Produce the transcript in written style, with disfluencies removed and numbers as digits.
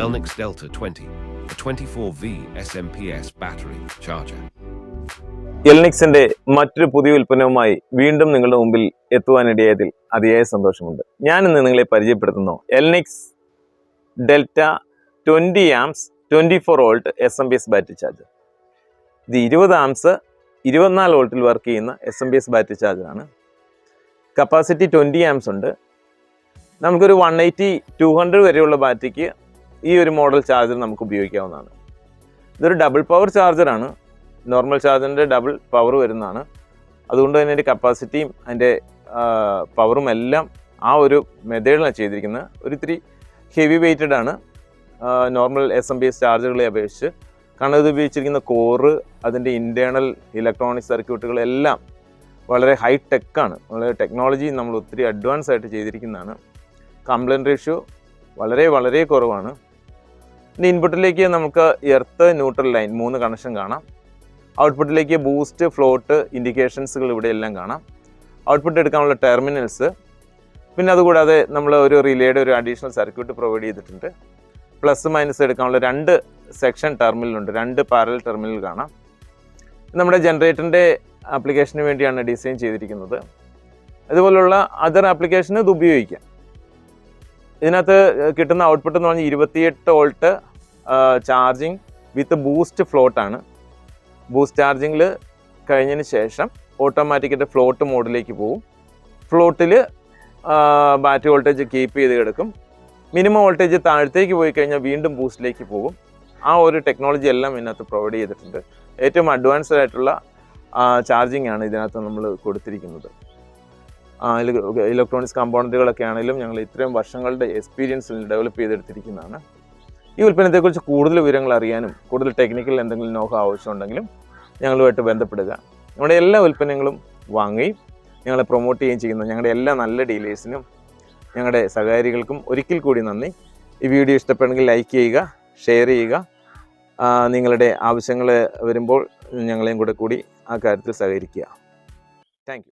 Elnix Delta 20, a 24V SMPS battery charger. എൽനിക്സിന്റെ മറ്റൊരു പുതിയ ഉൽപ്പന്നവുമായി വീണ്ടും നിങ്ങളുടെ മുമ്പിൽ എത്തുവാനിടയായതിൽ അതിയായ സന്തോഷമുണ്ട്. ഞാനിന്ന് നിങ്ങളെ പരിചയപ്പെടുത്തുന്നു Elnix delta 20 amps 24 volt SMPS battery charger. ഇത് 20 ആംസ് 24 വോൾട്ടിൽ വർക്ക് ചെയ്യുന്ന SMPS ബാറ്ററി ചാർജറാണ്. കപ്പാസിറ്റി 20 ആംസ് ഉണ്ട്. നമുക്കൊരു 180, 200 വരെയുള്ള ബാറ്ററിക്ക് ഈ ഒരു മോഡൽ ചാർജർ നമുക്ക് ഉപയോഗിക്കാവുന്നതാണ്. ഇതൊരു ഡബിൾ പവർ ചാർജറാണ്. നോർമൽ ചാർജറിൻ്റെ ഡബിൾ പവർ വരുന്നതാണ്. അതുകൊണ്ട് തന്നെ അതിൻ്റെ കപ്പാസിറ്റിയും അതിൻ്റെ പവറും എല്ലാം ആ ഒരു മെത്തേഡിലാണ് ചെയ്തിരിക്കുന്നത്. ഒരിത്തിരി ഹെവി വെയ്റ്റഡ് ആണ് നോർമൽ SMPS ചാർജറുകളെ അപേക്ഷിച്ച്. കാരണം ഇത് ഉപയോഗിച്ചിരിക്കുന്ന കോറ്, അതിൻ്റെ ഇൻറ്റേർണൽ ഇലക്ട്രോണിക് സർക്യൂട്ടുകളെല്ലാം വളരെ ഹൈ ടെക്കാണ്. വളരെ ടെക്നോളജി നമ്മൾ ഒത്തിരി അഡ്വാൻസ് ആയിട്ട് ചെയ്തിരിക്കുന്നതാണ്. കംപ്ലൈൻറ്റ് റേഷ്യോ വളരെ കുറവാണ്. ഇനി ഇൻപുട്ടിലേക്ക് നമുക്ക് എർത്ത്, ന്യൂട്രൽ ലൈൻ 3 കണക്ഷൻ കാണാം. ഔട്ട്പുട്ടിലേക്ക് ബൂസ്റ്റ്, ഫ്ലോട്ട് ഇൻഡിക്കേഷൻസുകൾ ഇവിടെ എല്ലാം കാണാം. ഔട്ട്പുട്ട് എടുക്കാനുള്ള ടെർമിനൽസ്, പിന്നെ അതുകൂടാതെ നമ്മൾ ഒരു റിലേയുടെ ഒരു അഡീഷണൽ സർക്യൂട്ട് പ്രൊവൈഡ് ചെയ്തിട്ടുണ്ട്. പ്ലസ് മൈനസ് എടുക്കാനുള്ള 2 സെക്ഷൻ ടെർമിനലുണ്ട്, 2 പാരലൽ ടെർമിനൽ കാണാം. നമ്മുടെ ജനറേറ്ററിൻ്റെ ആപ്ലിക്കേഷന് വേണ്ടിയാണ് ഡിസൈൻ ചെയ്തിരിക്കുന്നത്. അതുപോലുള്ള അതർ ആപ്ലിക്കേഷന് ഇത് ഉപയോഗിക്കാം. ഇതിനകത്ത് കിട്ടുന്ന ഔട്ട്പുട്ട് എന്ന് പറഞ്ഞാൽ 28 വോൾട്ട് ചാർജിങ് വിത്ത് ബൂസ്റ്റ് ഫ്ലോട്ടാണ്. ബൂസ്റ്റ് ചാർജിങ്ങിൽ കഴിഞ്ഞതിന് ശേഷം ഓട്ടോമാറ്റിക്കായിട്ട് ഫ്ലോട്ട് മോഡിലേക്ക് പോകും. ഫ്ലോട്ടിൽ ബാറ്ററി വോൾട്ടേജ് കീപ്പ് ചെയ്ത് കിടക്കും. മിനിമം വോൾട്ടേജ് താഴത്തേക്ക് പോയി കഴിഞ്ഞാൽ വീണ്ടും ബൂസ്റ്റിലേക്ക് പോകും. ആ ഒരു ടെക്നോളജി എല്ലാം ഇതിനകത്ത് പ്രൊവൈഡ് ചെയ്തിട്ടുണ്ട്. ഏറ്റവും അഡ്വാൻസ്ഡ് ആയിട്ടുള്ള ചാർജിങ് ആണ് ഇതിനകത്ത് നമ്മൾ കൊടുത്തിരിക്കുന്നത്. ഇലക്ട്രോണിക്സ് കമ്പോണൻറ്റുകളൊക്കെ ആണെങ്കിലും ഞങ്ങൾ ഇത്രയും വർഷങ്ങളുടെ എക്സ്പീരിയൻസിൽ ഡെവലപ്പ് ചെയ്തെടുത്തിരിക്കുന്നതാണ്. ഈ ഉൽപ്പന്നത്തെക്കുറിച്ച് കൂടുതൽ വിവരങ്ങൾ അറിയാനും കൂടുതൽ ടെക്നിക്കൽ എന്തെങ്കിലും നോക്കുക ആവശ്യമുണ്ടെങ്കിലും ഞങ്ങളുമായിട്ട് ബന്ധപ്പെടുക. നമ്മുടെ എല്ലാ ഉൽപ്പന്നങ്ങളും വാങ്ങുകയും ഞങ്ങളെ പ്രൊമോട്ട് ചെയ്യുകയും ചെയ്യുന്ന ഞങ്ങളുടെ എല്ലാ നല്ല ഡീലേഴ്സിനും ഞങ്ങളുടെ സഹകാരികൾക്കും ഒരിക്കൽ കൂടി നന്ദി. ഈ വീഡിയോ ഇഷ്ടപ്പെടുമെങ്കിൽ ലൈക്ക് ചെയ്യുക, ഷെയർ ചെയ്യുക. നിങ്ങളുടെ ആവശ്യങ്ങൾ വരുമ്പോൾ ഞങ്ങളെയും കൂടി ആ കാര്യത്തിൽ സഹകരിക്കുക. Thank you.